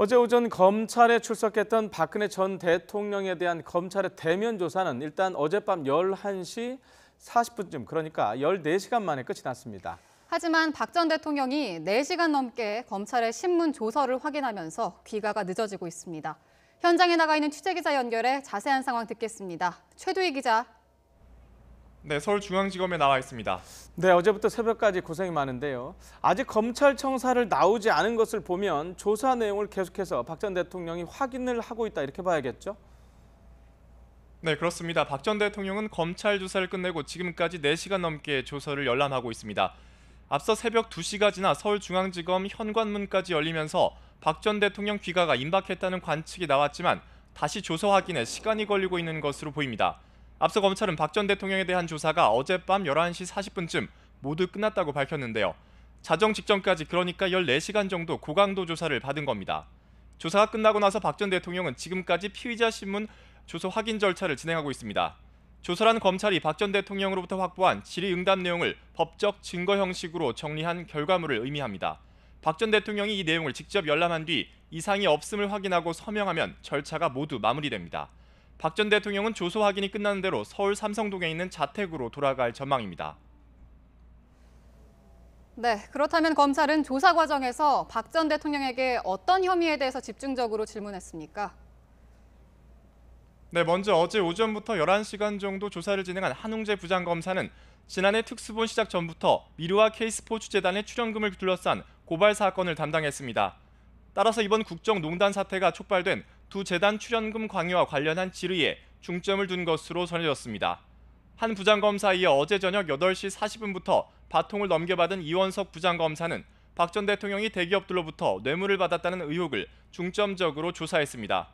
어제 오전 검찰에 출석했던 박근혜 전 대통령에 대한 검찰의 대면 조사는 일단 어젯밤 11시 40분쯤, 그러니까 14시간 만에 끝이 났습니다. 하지만 박 전 대통령이 4시간 넘게 검찰의 신문 조서를 확인하면서 귀가가 늦어지고 있습니다. 현장에 나가 있는 취재기자 연결해 자세한 상황 듣겠습니다. 최두희 기자. 네, 서울중앙지검에 나와 있습니다. 네, 어제부터 새벽까지 고생이 많은데요. 아직 검찰청사를 나오지 않은 것을 보면 조사 내용을 계속해서 박 전 대통령이 확인을 하고 있다, 이렇게 봐야겠죠? 네, 그렇습니다. 박 전 대통령은 검찰 조사를 끝내고 지금까지 4시간 넘게 조서를 열람하고 있습니다. 앞서 새벽 2시가 지나 서울중앙지검 현관문까지 열리면서 박 전 대통령 귀가가 임박했다는 관측이 나왔지만 다시 조서 확인에 시간이 걸리고 있는 것으로 보입니다. 앞서 검찰은 박 전 대통령에 대한 조사가 어젯밤 11시 40분쯤 모두 끝났다고 밝혔는데요. 자정 직전까지, 그러니까 14시간 정도 고강도 조사를 받은 겁니다. 조사가 끝나고 나서 박 전 대통령은 지금까지 피의자 신문 조서 확인 절차를 진행하고 있습니다. 조서란 검찰이 박 전 대통령으로부터 확보한 질의응답 내용을 법적 증거 형식으로 정리한 결과물을 의미합니다. 박 전 대통령이 이 내용을 직접 열람한 뒤 이상이 없음을 확인하고 서명하면 절차가 모두 마무리됩니다. 박 전 대통령은 조서 확인이 끝나는 대로 서울 삼성동에 있는 자택으로 돌아갈 전망입니다. 네, 그렇다면 검찰은 조사 과정에서 박 전 대통령에게 어떤 혐의에 대해서 집중적으로 질문했습니까? 네, 먼저 어제 오전부터 11시간 정도 조사를 진행한 한웅재 부장검사는 지난해 특수본 시작 전부터 미르와 K스포츠재단의 출연금을 둘러싼 고발 사건을 담당했습니다. 따라서 이번 국정농단 사태가 촉발된 두 재단 출연금 강요와 관련한 질의에 중점을 둔 것으로 전해졌습니다. 한 부장검사에 이어 어제 저녁 8시 40분부터 바통을 넘겨받은 이원석 부장검사는 박 전 대통령이 대기업들로부터 뇌물을 받았다는 의혹을 중점적으로 조사했습니다.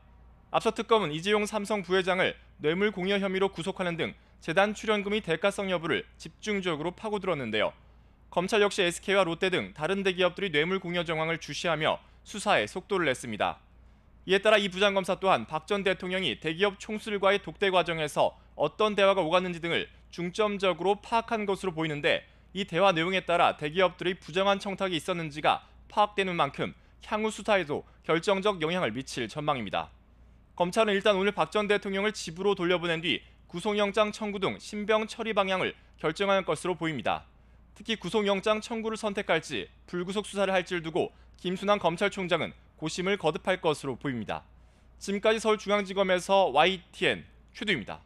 앞서 특검은 이재용 삼성 부회장을 뇌물 공여 혐의로 구속하는 등 재단 출연금의 대가성 여부를 집중적으로 파고들었는데요. 검찰 역시 SK와 롯데 등 다른 대기업들이 뇌물 공여 정황을 주시하며 수사에 속도를 냈습니다. 이에 따라 이 부장검사 또한 박 전 대통령이 대기업 총수들과의 독대 과정에서 어떤 대화가 오갔는지 등을 중점적으로 파악한 것으로 보이는데, 이 대화 내용에 따라 대기업들의 부정한 청탁이 있었는지가 파악되는 만큼 향후 수사에도 결정적 영향을 미칠 전망입니다. 검찰은 일단 오늘 박 전 대통령을 집으로 돌려보낸 뒤 구속영장 청구 등 신병 처리 방향을 결정할 것으로 보입니다. 특히 구속영장 청구를 선택할지 불구속 수사를 할지를 두고 김순환 검찰총장은 고심을 거듭할 것으로 보입니다. 지금까지 서울중앙지검에서 YTN 최두입니다.